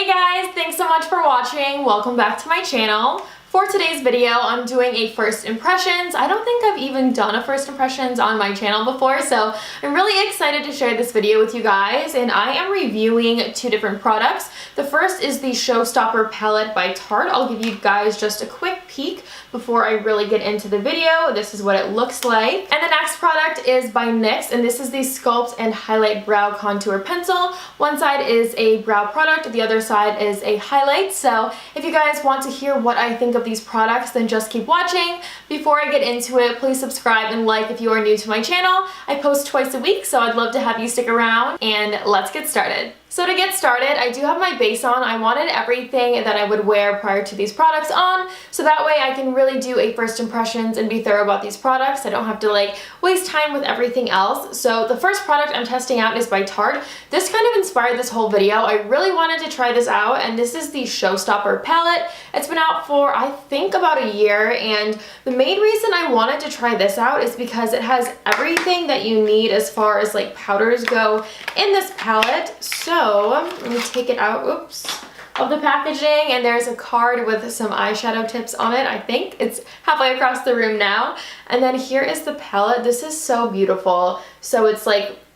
Hey guys, thanks so much for watching. Welcome back to my channel. For today's video, I'm doing a first impressions. I don't think I've even done a first impressions on my channel before, so I'm really excited to share this video with you guys, and I am reviewing two different products. The first is the Showstopper palette by Tarte. I'll give you guys just a quick peek before I really get into the video. This is what it looks like. And the next product is by NYX, and this is the Sculpt and Highlight Brow Contour Pencil. One side is a brow product, the other side is a highlight. So if you guys want to hear what I think of these products, then just keep watching. Before I get into it, please subscribe and like if you are new to my channel. I post twice a week, so I'd love to have you stick around, and let's get started. So to get started, I do have my base on. I wanted everything that I would wear prior to these products on, so that way I can really do a first impressions and be thorough about these products. I don't have to waste time with everything else. So the first product I'm testing out is by Tarte. This kind of inspired this whole video. I really wanted to try this out, and this is the Showstopper palette. It's been out for, I think, about a year, and the main reason I wanted to try this out is because it has everything that you need as far as powders go in this palette. So let me take it out, of the packaging, and there's a card with some eyeshadow tips on it. I think it's halfway across the room now. And then here is the palette. This is so beautiful. So it's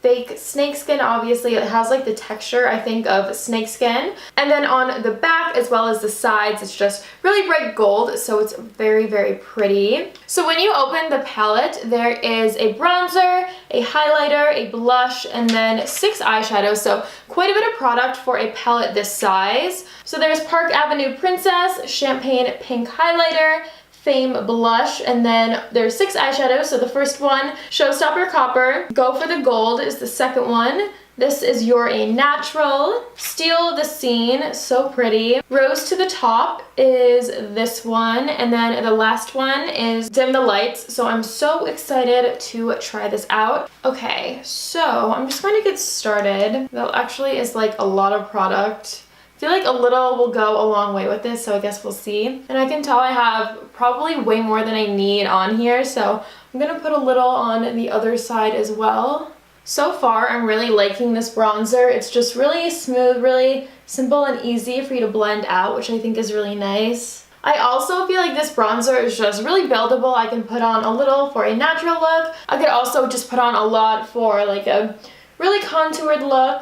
fake snakeskin. Obviously it has the texture, I think, of snakeskin, and then on the back as well as the sides it's just really bright gold, so it's very, very pretty. So when you open the palette, there is a bronzer, a highlighter, a blush, and then 6 eyeshadows, so quite a bit of product for a palette this size. So there's Park Avenue Princess, Champagne Pink Highlighter, Fame Blush, and then there's 6 eyeshadows. So the first one, Showstopper Copper, Go for the Gold is the second one. This is You're a Natural, Steal the Scene, so pretty. Rose to the Top is this one, and then the last one is Dim the Lights. So I'm so excited to try this out. Okay, so I'm just going to get started. That actually is a lot of product. I feel like a little will go a long way with this, so I guess we'll see. And I can tell I have probably way more than I need on here, so I'm gonna put a little on the other side as well. So far, I'm really liking this bronzer. It's just really smooth, really simple and easy for you to blend out, which I think is really nice. I also feel like this bronzer is just really buildable. I can put on a little for a natural look. I could also just put on a lot for a really contoured look.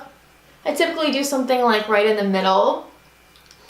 I typically do something right in the middle.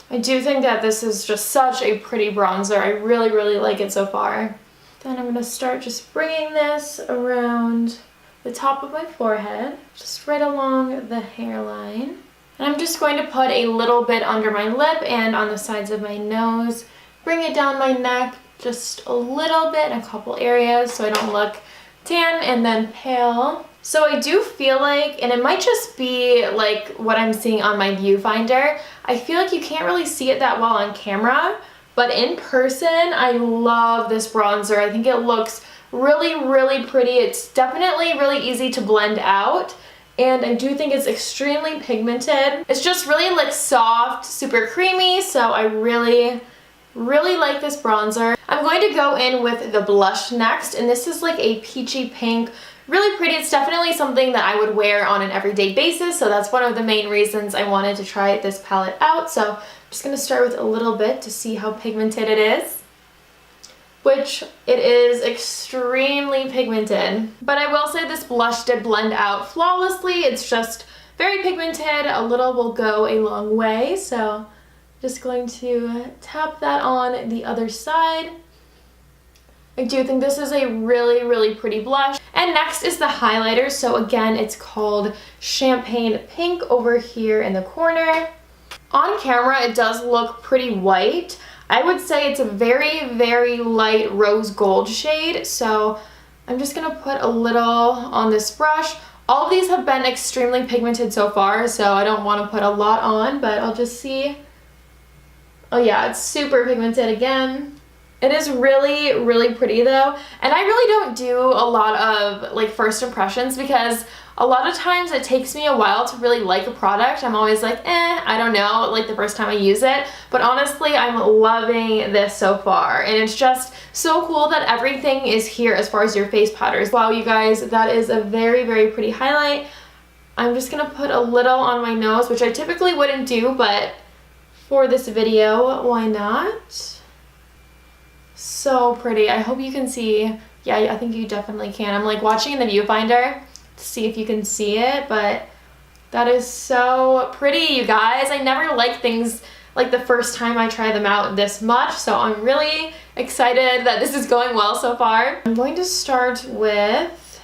I do think that this is just such a pretty bronzer. I really, really like it so far. Then I'm going to start just bringing this around the top of my forehead, just right along the hairline. And I'm just going to put a little bit under my lip and on the sides of my nose. Bring it down my neck just a little bit in a couple areas so I don't look tan and then pale. So I do feel and it might just be what I'm seeing on my viewfinder, I feel you can't really see it that well on camera, but in person, I love this bronzer. I think it looks really, really pretty. It's definitely really easy to blend out, and I do think it's extremely pigmented. It's just really soft, super creamy, so I really, really like this bronzer. I'm going to go in with the blush next, and this is a peachy pink. Really pretty. It's definitely something that I would wear on an everyday basis, so that's one of the main reasons I wanted to try this palette out. So I'm just going to start with a little bit to see how pigmented it is, which it is extremely pigmented. But I will say this blush did blend out flawlessly. It's just very pigmented. A little will go a long way, so I'm just going to tap that on the other side. I do think this is a really, really pretty blush. And next is the highlighter. So again, it's called Champagne Pink over here in the corner. On camera, it does look pretty white. I would say it's a very, very light rose gold shade. So I'm just gonna put a little on this brush. All of these have been extremely pigmented so far, so I don't wanna put a lot on, but I'll just see. Oh yeah, it's super pigmented again. It is really, really pretty though, and I really don't do a lot of first impressions because a lot of times it takes me a while to really like a product. I'm always I don't know, the first time I use it, but honestly, I'm loving this so far, and it's just so cool that everything is here as far as your face powders. Wow, you guys, that is a very, very pretty highlight. I'm just gonna put a little on my nose, which I typically wouldn't do, but for this video. Why not? So pretty. I hope you can see. Yeah, I think you definitely can. I'm like watching in the viewfinder to see if you can see it, but that is so pretty, you guys. I never like things like the first time I try them out this much, so I'm really excited that this is going well so far. I'm going to start with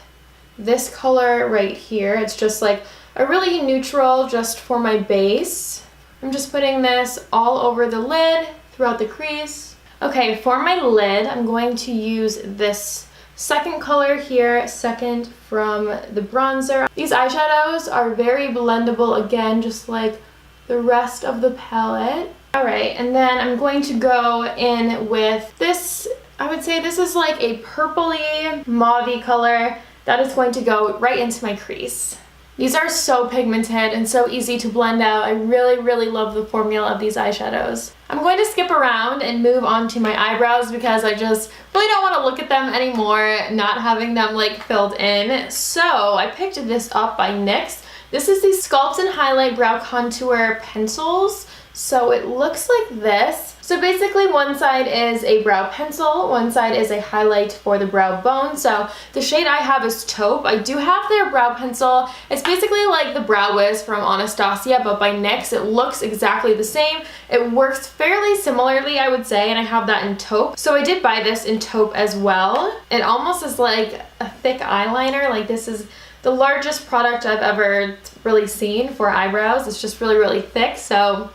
this color right here. It's just like a really neutral just for my base. I'm just putting this all over the lid throughout the crease. Okay, for my lid, I'm going to use this second color here, second from the bronzer. These eyeshadows are very blendable again, just like the rest of the palette. Alright, and then I'm going to go in with this. I would say this is like a purpley mauve-y color that is going to go right into my crease. These are so pigmented and so easy to blend out. I really love the formula of these eyeshadows. I'm going to skip around and move on to my eyebrows because I just really don't want to look at them anymore, not having them like filled in. So I picked this up by NYX. This is the Sculpt and Highlight Brow Contour Pencils. So it looks like this. So basically one side is a brow pencil, one side is a highlight for the brow bone. So the shade I have is Taupe. I do have their brow pencil. It's basically like the Brow Wiz from Anastasia, but by NYX. It looks exactly the same. It works fairly similarly, I would say, and I have that in Taupe. So I did buy this in Taupe as well. It almost is like a thick eyeliner. Like this is the largest product I've ever really seen for eyebrows. It's just really thick. So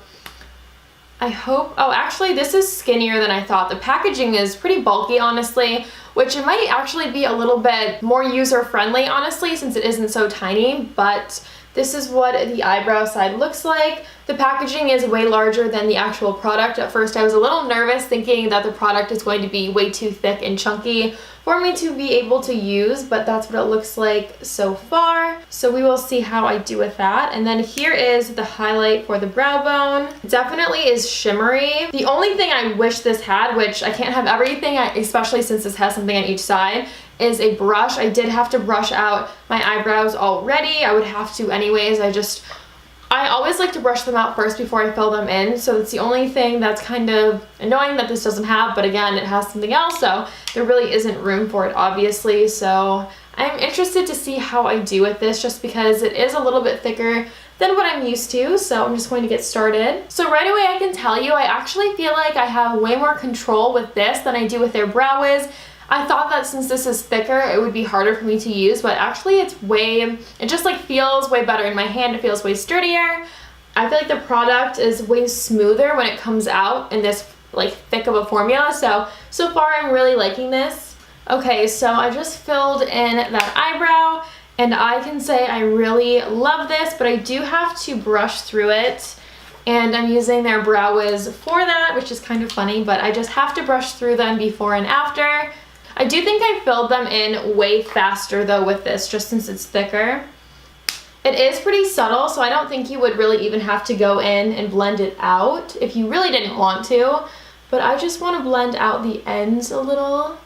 I hope, oh actually this is skinnier than I thought. The packaging is pretty bulky honestly, which it might actually be a little bit more user friendly honestly since it isn't so tiny, but this is what the eyebrow side looks like. The packaging is way larger than the actual product. At first I was a little nervous thinking that the product is going to be way too thick and chunky for me to be able to use, but that's what it looks like so far. So we will see how I do with that. And then here is the highlight for the brow bone. It definitely is shimmery. The only thing I wish this had, which I can't have everything, especially since this has something on each side, is a brush. I did have to brush out my eyebrows already. I would have to anyways. I always like to brush them out first before I fill them in, so it's the only thing that's kind of annoying that this doesn't have, but again, it has something else, so there really isn't room for it, obviously. So I'm interested to see how I do with this just because it is a little bit thicker than what I'm used to, so I'm just going to get started. So right away I can tell you, I actually feel like I have way more control with this than I do with their Brow Wiz. I thought that since this is thicker, it would be harder for me to use, but actually it just like feels way better in my hand. It feels way sturdier. I feel like the product is way smoother when it comes out in this like thick of a formula. So far I'm really liking this. Okay, so I just filled in that eyebrow and I can say I really love this, but I do have to brush through it. And I'm using their Brow Wiz for that, which is kind of funny, but I just have to brush through them before and after. I do think I filled them in way faster though with this, just since it's thicker. It is pretty subtle, so I don't think you would really even have to go in and blend it out if you really didn't want to, but I just want to blend out the ends a little.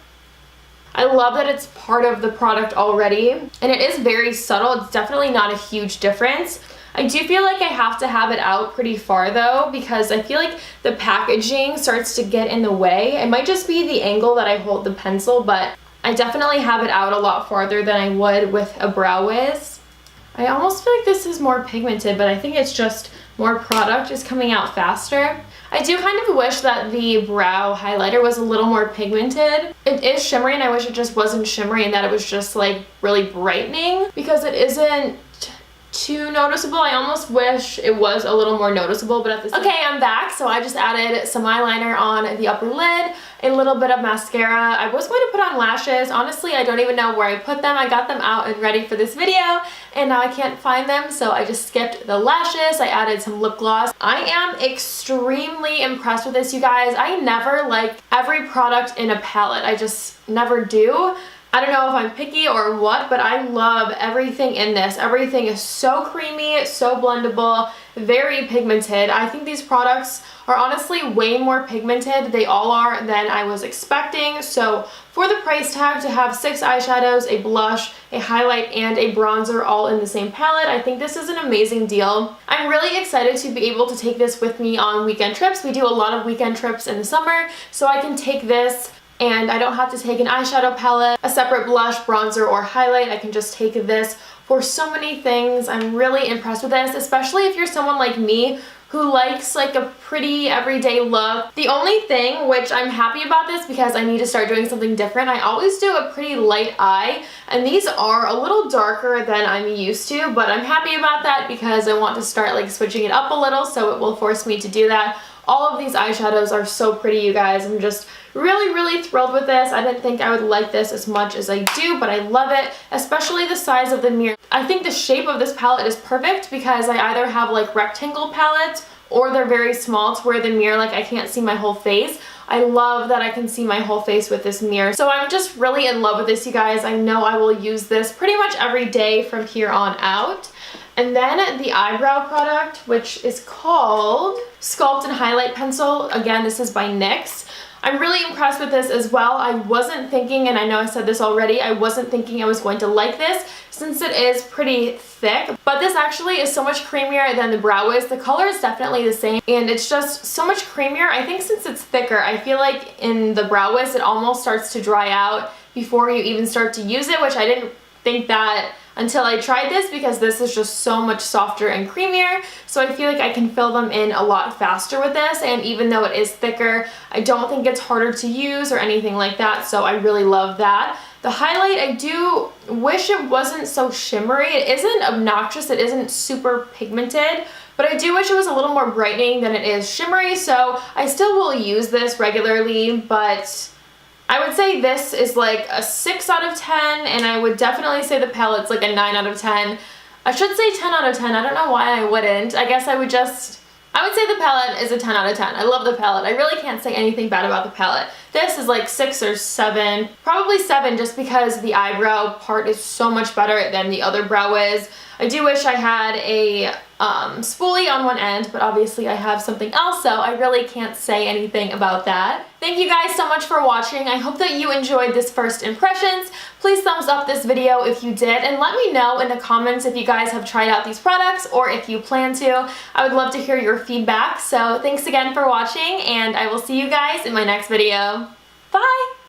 I love that it's part of the product already, and it is very subtle. It's definitely not a huge difference. I do feel like I have to have it out pretty far though, because I feel like the packaging starts to get in the way. It might just be the angle that I hold the pencil, but I definitely have it out a lot farther than I would with a Brow Wiz. I almost feel like this is more pigmented, but I think it's just more product is coming out faster. I do kind of wish that the brow highlighter was a little more pigmented. It is shimmery and I wish it just wasn't shimmery and that it was just like really brightening, because it isn't too noticeable. I almost wish it was a little more noticeable, but at the same time. Okay, I'm back. So I just added some eyeliner on the upper lid, a little bit of mascara. I was going to put on lashes. Honestly, I don't even know where I put them. I got them out and ready for this video, and now I can't find them, so I just skipped the lashes. I added some lip gloss. I am extremely impressed with this, you guys. I never like every product in a palette. I just never do. I don't know if I'm picky or what, but I love everything in this. Everything is so creamy, so blendable, very pigmented. I think these products are honestly way more pigmented. They all are than I was expecting. So for the price tag, to have 6 eyeshadows, a blush, a highlight, and a bronzer all in the same palette, I think this is an amazing deal. I'm really excited to be able to take this with me on weekend trips. We do a lot of weekend trips in the summer, so I can take this and I don't have to take an eyeshadow palette, a separate blush, bronzer, or highlight. I can just take this for so many things. I'm really impressed with this, especially if you're someone like me who likes like a pretty everyday look. The only thing, which I'm happy about this because I need to start doing something different, I always do a pretty light eye, and these are a little darker than I'm used to, but I'm happy about that because I want to start like switching it up a little, so it will force me to do that. All of these eyeshadows are so pretty, you guys. I'm just really thrilled with this. I didn't think I would like this as much as I do, but I love it, especially the size of the mirror. I think the shape of this palette is perfect because I either have like rectangle palettes or they're very small to where the mirror, like I can't see my whole face. I love that I can see my whole face with this mirror. So I'm just really in love with this, you guys. I know I will use this pretty much every day from here on out. And then the eyebrow product, which is called Sculpt and Highlight Pencil. Again, this is by NYX. I'm really impressed with this as well. I wasn't thinking, and I know I said this already, I wasn't thinking I was going to like this since it is pretty thick, but this actually is so much creamier than the Brow Wiz. The color is definitely the same, and it's just so much creamier. I think since it's thicker, I feel like in the Brow Wiz it almost starts to dry out before you even start to use it, which I didn't think that until I tried this because this is just so much softer and creamier. So I feel like I can fill them in a lot faster with this, and even though it is thicker, I don't think it's harder to use or anything like that, so I really love that. The highlight, I do wish it wasn't so shimmery. It isn't obnoxious, it isn't super pigmented, but I do wish it was a little more brightening than it is shimmery, so I still will use this regularly, but I would say this is like a 6 out of 10, and I would definitely say the palette's like a 9 out of 10. I should say 10 out of 10. I don't know why I wouldn't. I guess I would say the palette is a 10 out of 10. I love the palette. I really can't say anything bad about the palette. This is like 6 or 7. Probably 7 just because the eyebrow part is so much better than the other Brow Wiz. I do wish I had a spoolie on one end, but obviously I have something else, so I really can't say anything about that. Thank you guys so much for watching. I hope that you enjoyed this first impressions. Please thumbs up this video if you did, and let me know in the comments if you guys have tried out these products or if you plan to. I would love to hear your feedback. So thanks again for watching, and I will see you guys in my next video. Bye!